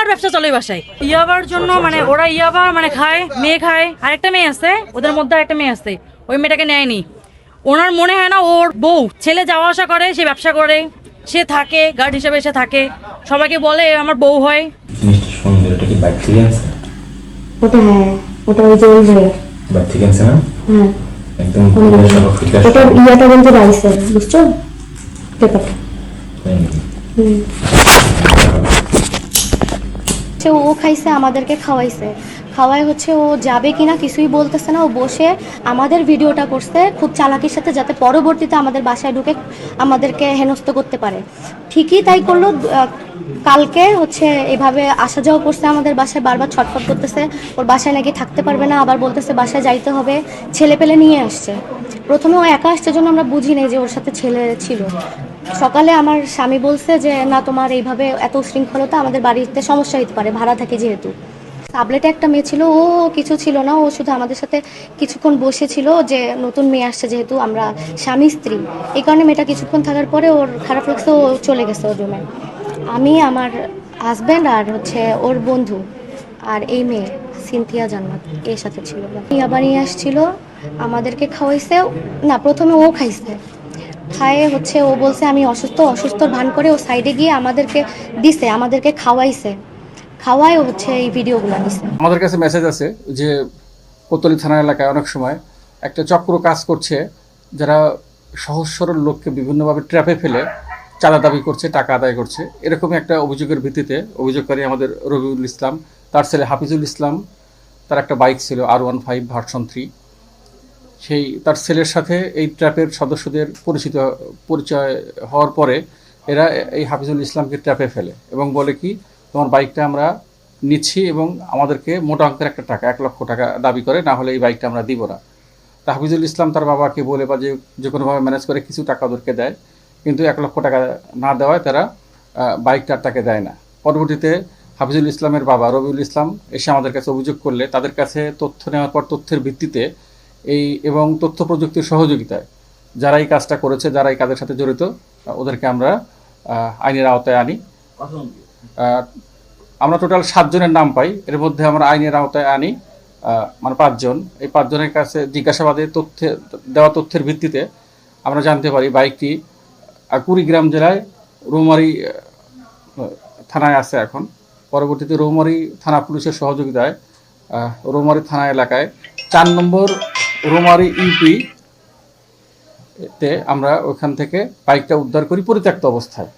ইয়াবার ব্যবসা চলে বাসায়। ইয়াবার জন্য মানে ওরা ইয়াবা মানে খায়, মেয়ে খায়, আরেকটা মেয়ে আছে ওদের মধ্যে, আরেকটা মেয়ে আছে, ওই মেয়েটাকে নেয়নি। ওনার মনে হয় না ওর বউ, ছেলে যাওয়া আসা করে, সে ব্যবসা করে, সে থাকে গার্ড হিসেবে, সে থাকে, সবাইকে বলে আমার বউ হয়। ওটা হ্যাঁ, ওটা ওই যে ওই জায়গা বাইক থেকে আনছে না? হ্যাঁ একদম ওটা ইয়াটা বলতে পাইছে, বুঝছো পেপারটা। ও খাইছে, আমাদেরকে খাওয়াইছে, খাওয়াই হচ্ছে ও যাবে কিনা কিছুই বলতেছে না, ও বসে আমাদের ভিডিওটা করছে খুব চালাকির সাথে, যাতে পরবর্তীতে আমাদের বাসায় ঢুকে আমাদেরকে হেনস্থ করতে পারে। ঠিকই তাই করলো। কালকে হচ্ছে এভাবে আসা যাওয়া করছে আমাদের বাসায়, বারবার ছটফট করতেছে, ওর বাসায় নাকি থাকতে পারবে না, আবার বলতেছে বাসায় যাইতে হবে, ছেলে পেলে নিয়ে আসছে। প্রথমে ও একা আসছে জন্য আমরা বুঝি নাই যে ওর সাথে ছেলে ছিল। সকালে আমার স্বামী বলছে যে না, তোমার এইভাবে এত শৃঙ্খলতা, আমাদের বাড়িতে সমস্যা হতে পারে, ভাড়া থাকে যেহেতু। সাবলেটে একটা মেয়ে ছিল, ও কিছু ছিল না, ও শুধু আমাদের সাথে কিছুক্ষণ বসেছিল, যে নতুন মেয়ে আসছে যেহেতু আমরা স্বামী স্ত্রী, এই কারণে মেয়েটা কিছুক্ষণ থাকার পরে ওর খারাপ লাগছে, ও চলে গেছে ওর রুমে। আমি, আমার হাজব্যান্ড আর হচ্ছে ওর বন্ধু আর এই মেয়ে সিনথিয়া জান্নাত এর সাথে ছিল। আবার নিয়ে আসছিল, আমাদেরকে খাওয়াইছে। না, প্রথমে ও খাইছে, খায়ে হচ্ছে ও বলছে আমি অসুস্থ, অসুস্থর ভান করে ও সাইডে গিয়ে আমাদেরকে দিছে, আমাদেরকে খাওয়াইছে, খাওয়ায় হচ্ছে এই ভিডিওগুলো দিছে। আমাদের কাছে মেসেজ আছে যে কোতোয়ালি থানা এলাকায় অনেক সময় একটা চক্র কাজ করছে, যারা সহজ সরল লোককে বিভিন্নভাবে ট্র্যাপে ফেলে চাঁদা দাবি করছে, টাকা আদায় করছে। এরকমই একটা অভিযোগের ভিত্তিতে অভিযোগকারী আমাদের রবিউল ইসলাম, তার ছেলে হাফিজুল ইসলাম, তার একটা বাইক ছিল R15 ভার্সন 3। সেই তার ছেলের সাথে এই ট্র্যাপের সদস্যদের পরিচয় হওয়ার পরে এরা এই হাফিজুল ইসলামকে ট্র্যাপে ফেলে এবং বলে কি, তোমার বাইকটা আমরা নিচ্ছি এবং আমাদেরকে মোটা অঙ্কের একটা টাকা 1 লক্ষ টাকা দাবি করে, না হলে এই বাইকটা আমরা দিব না। তা হাফিজুল ইসলাম তার বাবাকে বলে বা যে কোনোভাবে ম্যানেজ করে কিছু টাকা ওদেরকে দেয়, কিন্তু 1 লক্ষ টাকা না দেওয়ায় তারা বাইকটা তাকে দেয় না। পরবর্তীতে হাফিজুল ইসলামের বাবা রবিউল ইসলাম এসে আমাদের কাছে অভিযোগ করলে তাদের কাছে তথ্য নেওয়ার পর তথ্যের ভিত্তিতে এবং তথ্য প্রযুক্তির সহযোগিতায় যারা এই কাজটা করেছে, যারা এই কাজের সাথে জড়িত, ওদেরকে আমরা আইনের আওতায় আনি। আমরা টোটাল 7 জনের নাম পাই, এর মধ্যে আমরা আইনের আওতায় আনি মানে 5 জন। এই 5 জনের কাছে জিজ্ঞাসাবাদে দেওয়া তথ্যের ভিত্তিতে আমরা জানতে পারি বাইকটি কুড়িগ্রাম জেলায় রৌমারী থানায় আছে এখন। পরবর্তীতে রৌমারী থানা পুলিশের সহযোগিতায় রৌমারী থানা এলাকায় 4 নম্বর রৌমারী ইউপি তে আমরা ওখান থেকে বাইকটা উদ্ধার করি পরিত্যক্ত অবস্থায়।